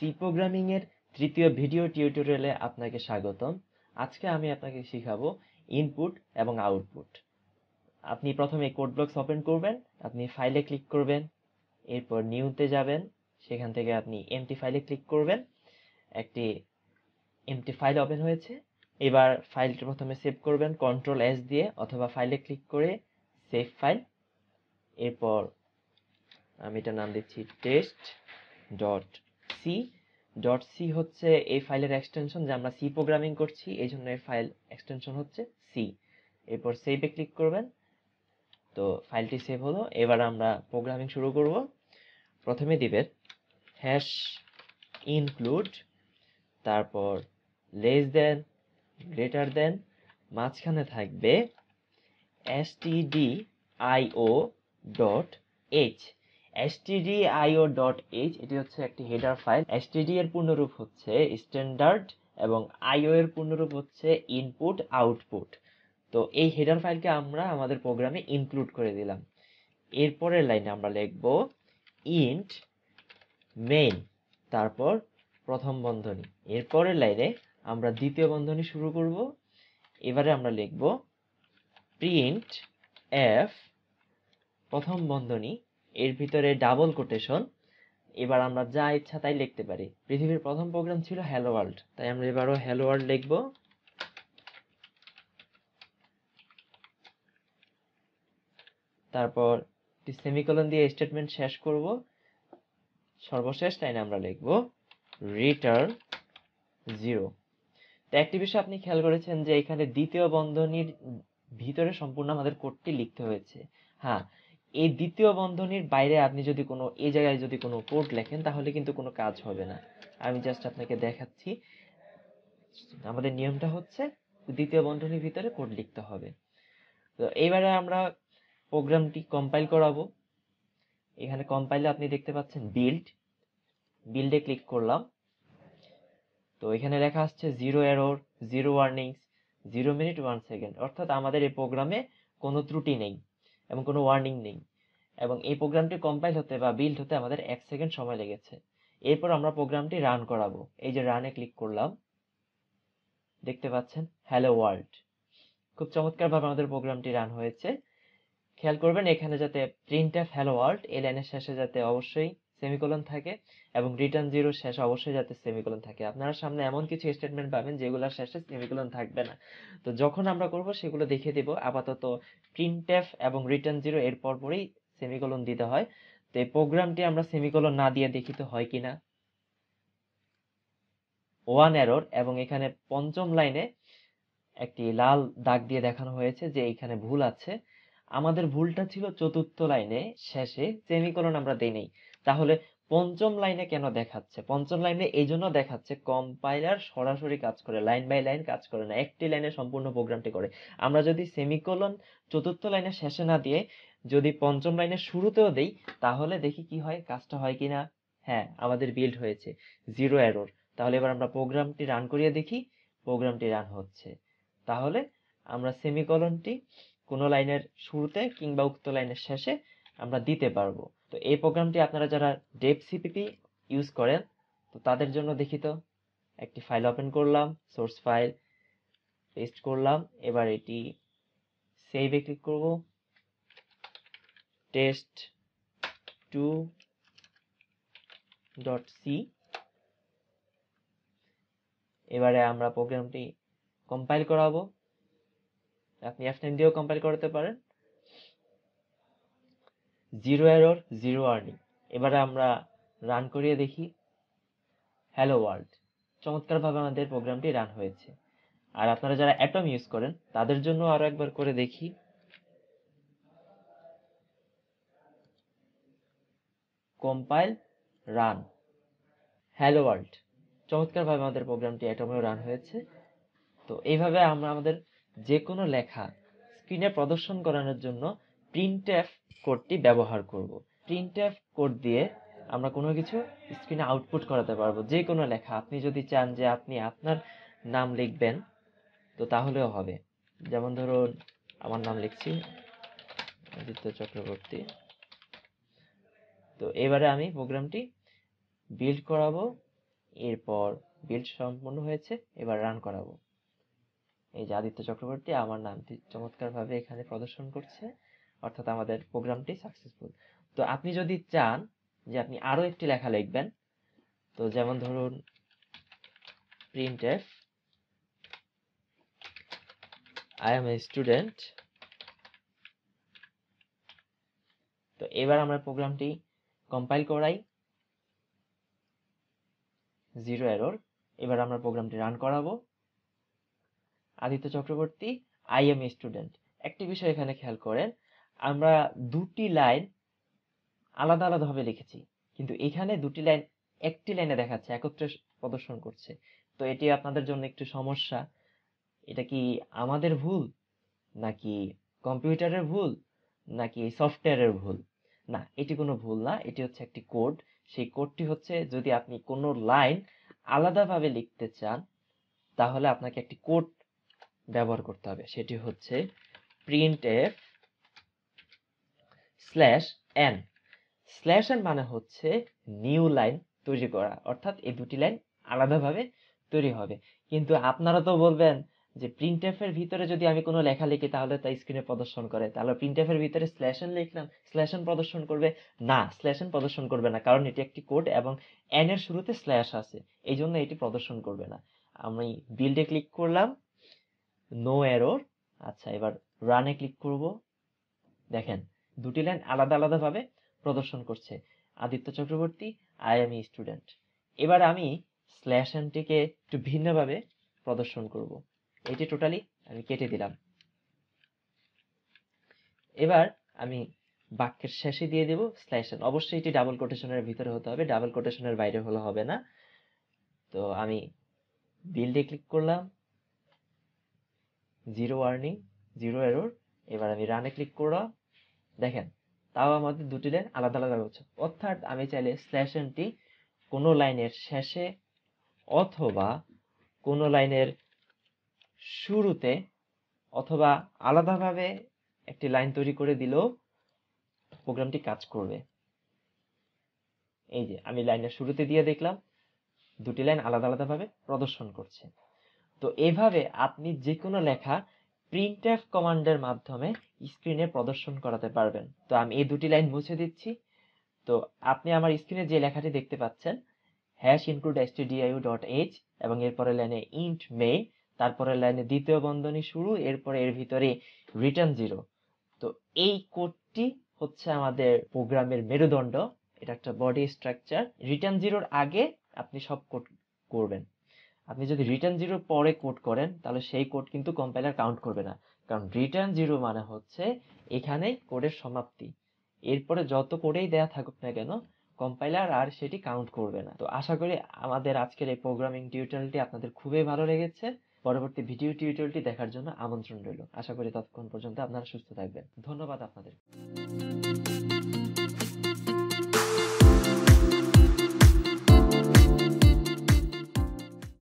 C programming এর তৃতীয় video টিউটোরিয়ালে আপনাকে স্বাগতম। আজকে আমি আপনাকে শেখাবো ইনপুট এবং আউটপুট। আপনি প্রথমে কোড ব্লকস ওপেন করবেন, আপনি ফাইলে ক্লিক করবেন, এরপর নিউতে যাবেন, সেখান থেকে আপনি এমটি ফাইলে ক্লিক করবেন। একটি এমটি ফাইল ওপেন হয়েছে। এবার ফাইলটি প্রথমে সেভ করবেন কন্ট্রোল এস দিয়ে, অথবা ফাইলে ক্লিক করে সেভ ফাইল। এরপর আমি এটার নাম দিচ্ছি test dot C. Dot C হচ্ছে এই ফাইলের এক্সটেনশন, যে আমরা সি প্রোগ্রামিং করছি এই জন্য এই ফাইল এক্সটেনশন হচ্ছে সি। এরপর সেভে ক্লিক করবেন। তো ফাইলটি সেভ হলো। এবার আমরা প্রোগ্রামিং শুরু করব। প্রথমে দিবেন হ্যাশ ইনক্লুড, তারপর লেস দেন, গ্রেটার দেন, মাঝখানে থাকবে stdio.h। stdio.h এটি হচ্ছে একটি হেডার ফাইল। std এর পূর্ণরূপ হচ্ছে স্ট্যান্ডার্ড এবং io এর পূর্ণরূপ হচ্ছে ইনপুট আউটপুট। তো এই হেডার ফাইলকে আমরা আমাদের প্রোগ্রামে ইনক্লুড করে দিলাম। এরপরের লাইনে আমরা লিখব ইন্ট মেইন, তারপর প্রথম বন্ধনী। এরপরের লাইনে আমরা দ্বিতীয় বন্ধনী শুরু করব। এবারে আমরা লিখব প্রিন্ট এফ, প্রথম বন্ধনী, এর ভিতরে ডাবল কোটেশন। এবার আমরা যা ইচ্ছা তাই লিখতে পারি। পৃথিবীর প্রথম প্রোগ্রাম ছিল হ্যালো ওয়ার্ল্ড, তাই আমরা এবারও হ্যালো ওয়ার্ল্ড লিখব। তারপর সেমিকোলন দিয়ে স্টেটমেন্ট শেষ করব। সর্বশেষ লাইনে আমরা লিখব রিটার্ন 0। তো একটি বিষয় আপনি খেয়াল করেছেন যে এখানে দ্বিতীয় বন্ধনীর ভিতরে সম্পূর্ণ আমাদের কোডটি লিখতে হয়েছে। হ্যাঁ, এই দ্বিতীয় বন্ধনীর বাইরে আপনি যদি এই জায়গায় যদি কোনো কোড লেখেন তাহলে কিন্তু কোনো কাজ হবে না। আমি জাস্ট আপনাকে দেখাচ্ছি। আমাদের নিয়মটা হচ্ছে দ্বিতীয় বন্ধনীর ভিতরে কোড লিখতে হবে। তো এইবারে আমরা প্রোগ্রামটি কম্পাইল করাবো। এখানে কম্পাইলে আপনি দেখতে পাচ্ছেন বিল্ডে ক্লিক করলাম। তো এখানে লেখা আসছে 0 এরর, 0 ওয়ার্নিংস, 0 মিনিট 1 সেকেন্ড। অর্থাৎ আমাদের এই প্রোগ্রামে কোনো ত্রুটি নেই এবং কোনো ওয়ার্নিং নেই, এবং এই প্রোগ্রামটি কম্পাইল হতে বা বিল্ড হতে আমাদের 1 সেকেন্ড সময় লেগেছে। এরপর আমরা প্রোগ্রামটি রান করাবো। এই যে রানে ক্লিক করলাম, দেখতে পাচ্ছেন হ্যালো ওয়ার্ল্ড। খুব চমৎকারভাবে আমাদের প্রোগ্রামটি রান হয়েছে। খেয়াল করবেন এখানে যাতে প্রিন্টএফ হ্যালো ওয়ার্ল্ড এই লাইনের শেষে যাতে অবশ্যই সেমিকোলন থাকে, এবং রিটার্ন 0 শেষে অবশ্যই যাতে সেমিকোলন থাকে। আপনারা সামনে এমন কিছু স্টেটমেন্ট পাবেন যেগুলোর শেষে সেমিকোলন থাকবে না। তো যখন আমরা করব সেগুলো দেখিয়ে দেব। আপাতত প্রিন্টএফ এবং রিটার্ন 0 এর পরপরই সেমিকোলন দিতে হয়। তো এই প্রোগ্রামটি আমরা সেমিকোলন না দিয়ে দেখি তো হয় কিনা। 1 এরর, এবং এখানে পঞ্চম লাইনে একটি লাল দাগ দিয়ে দেখানো হয়েছে যে এখানে ভুল আছে। আমাদের ভুলটা ছিল চতুর্থ লাইনে শেষে সেমিকোলন আমরা দেই নাই। তাহলে পঞ্চম লাইনে কেন দেখাচ্ছে? পঞ্চম লাইনে এই জন্য দেখাচ্ছে কম্পাইলার সরাসরি কাজ করে, লাইন বাই লাইন কাজ করে না, একটি লাইনে সম্পূর্ণ প্রোগ্রামটি করে। আমরা যদি সেমিকোলন চতুর্থ লাইনের শেষে না দিয়ে যদি পঞ্চম লাইনের শুরুতেও দেই তাহলে দেখি কি হয়, কাজটা হয় কিনা। হ্যাঁ, আমাদের বিল্ড হয়েছে, 0 এরর। তাহলে এবার আমরা প্রোগ্রামটি রান করিয়ে দেখি। প্রোগ্রামটি রান হচ্ছে। তাহলে আমরা সেমিকোলনটি কোনো লাইনের শুরুতে কিংবা উক্ত লাইনের শেষে আমরা দিতে পারবো। তো এই প্রোগ্রামটি আপনারা যারা ডেভ সিপিপি ইউজ করেন তো তাদের জন্য দেখি। তো একটি ফাইল ওপেন করলাম, সোর্স ফাইল পেস্ট করলাম। এবার এটি সেভে ক্লিক করব, test2.c। এবারে আমরা প্রোগ্রামটি কম্পাইল করাবো। আপনি F9 দিয়েও কম্পাইল করতে পারেন। 0 এরর, 0 ওয়ার্নিং। এবারে আমরা রান করিয়ে দেখি। Hello world. চমৎকারভাবে আমাদের প্রোগ্রামটি রান হয়েছে। আর আপনারা যারা অ্যাটম ইউজ করেন তাদের জন্য আরো একবার করে দেখি। Compile, run, hello world. চমৎকারভাবে আমাদের প্রোগ্রামটি অ্যাটমেও রান হয়েছে। তো এইভাবে আমরা আমাদের যে কোনো লেখা স্ক্রিনে প্রদর্শন করানোর জন্য প্রিন্টএফ কোডটি ব্যবহার করব। প্রিন্টএফ কোড দিয়ে আমরা কোনো কিছু স্ক্রিনে আউটপুট করাতে পারবো। যে কোনো লেখা আপনি যদি চান যে আপনি আপনার নাম লিখবেন তো তাহলেও হবে। যেমন ধরুন আমার নাম লিখছি আদিত্য চক্রবর্তী। তো এবারে আমি প্রোগ্রামটি বিল্ড করাবো। এরপর বিল্ড সম্পূর্ণ হয়েছে, এবার রান করাবো। এই যে আদিত্য চক্রবর্তী আমার নামটি চমৎকারভাবে এখানে প্রদর্শন করছে, অর্থাৎ আমাদের প্রোগ্রামটি সাকসেসফুল। তো আপনি যদি চান যে আপনি আরো একটি লেখা লিখবেন, তো যেমন ধরুন printf I am a student। তো এবার আমরা প্রোগ্রামটি কম্পাইল করাই, 0 এরর। এবার আমরা প্রোগ্রামটি রান করাবো। Aditya Chakraborty I am a student। একটি বিষয় এখানে খেয়াল করেন, আমরা দুটি লাইন আলাদা আলাদাভাবে লিখেছি, কিন্তু এখানে দুটি লাইন একটি লাইনে দেখাচ্ছে, একত্রে প্রদর্শন করছে। তো এটি আপনাদের জন্য একটু সমস্যা। এটা কি আমাদের ভুল, নাকি কম্পিউটারের ভুল, নাকি সফটওয়্যারের ভুল? না, এটি কোনো ভুল না, এটি হচ্ছে একটি কোড। সেই কোডটি হচ্ছে, যদি আপনি কোনো লাইন আলাদাভাবে লিখতে চান তাহলে আপনাকে একটি কোড ব্যবহার করতে হবে, সেটি হচ্ছে printf /n। /n মানে হচ্ছে নিউ লাইন তৈরি করা, অর্থাৎ এই দুটি লাইন আলাদাভাবে তৈরি হবে। কিন্তু আপনারা তো বলবেন যে printf এর ভিতরে যদি আমি কোনো লেখা লিখি তাহলে তা স্ক্রিনে প্রদর্শন করে, তাহলে printf এর ভিতরে /n লিখলাম, /n প্রদর্শন করবে? না, /n প্রদর্শন করবে না, কারণ এটি একটি কোড এবং n এর শুরুতে স্ল্যাশ আছে, এই জন্য এটি প্রদর্শন করবে না। আমি বিল্ডে ক্লিক করলাম, নো এরর। আচ্ছা, এবার রানে ক্লিক করব। দেখেন দুটি লাইন আলাদা আলাদাভাবে প্রদর্শন করছে, Aditya Chakraborty I am student. এবার আমি /nটিকে একটু ভিন্নভাবে প্রদর্শন করব, এটি টোটালি আমি কেটে দিলাম। এবার আমি বাক্যের শেষে দিয়ে দেব /n। অবশ্যই এটি ডাবল কোটেশনের ভিতরে হতে হবে, ডাবল কোটেশনের বাইরে হলে হবে না। তো আমি বিল্ডে ক্লিক করলাম, 0 ওয়ার্নিং, 0 এরর। এবার আমি রানে ক্লিক করলাম। দেখেন তাও আমাদের দুটি লাইন আলাদা আলাদা হচ্ছে, অর্থাৎ আমি চাইলে /nটি কোনো লাইনের শেষে অথবা কোনো লাইনের শুরুতে অথবা আলাদাভাবে একটি লাইন তৈরি করে দিলেও প্রোগ্রামটি কাজ করবে। এই যে আমি লাইনের শুরুতে দিয়ে দেখলাম দুটি লাইন আলাদা আলাদাভাবে প্রদর্শন করছে। তো এভাবে আপনি যে কোনো লেখা printf কমান্ডের মাধ্যমে স্ক্রিনে প্রদর্শন করাতে পারবেন। তো আমি এই দুটি লাইন মুছে দিচ্ছি। তো আপনি আমার স্ক্রিনে যে লেখাটি দেখতে পাচ্ছেন, #include_stdio.h, এবং এরপরের লাইনে int main, তারপরের লাইনে দ্বিতীয় বন্ধনী শুরু, এরপরে এর ভিতরে রিটার্ন 0। তো এই কোডটি হচ্ছে আমাদের প্রোগ্রামের মেরুদণ্ড, এটা একটা বডি স্ট্রাকচার। রিটার্ন 0-র আগে আপনি সব কোড করবেন। আপনি যদি রিটার্ন 0 পরে কোড করেন তাহলে সেই কোড কিন্তু কম্পাইলার কাউন্ট করবে না, কারণ রিটার্ন 0 মানে হচ্ছে এখানেই কোডের সমাপ্তি। এরপরে যত কোডেই দেয়া থাকুক না কেন, কম্পাইলার আর সেটি কাউন্ট করবে না। তো আশা করি আমাদের আজকের এই প্রোগ্রামিং টিউটোরিয়ালটি আপনাদের খুবই ভালো লেগেছে। পরবর্তী ভিডিও টিউটোরিয়ালটি দেখার জন্য আমন্ত্রণ রইল। আশা করি ততক্ষণ পর্যন্ত আপনারা সুস্থ থাকবেন। ধন্যবাদ আপনাদের।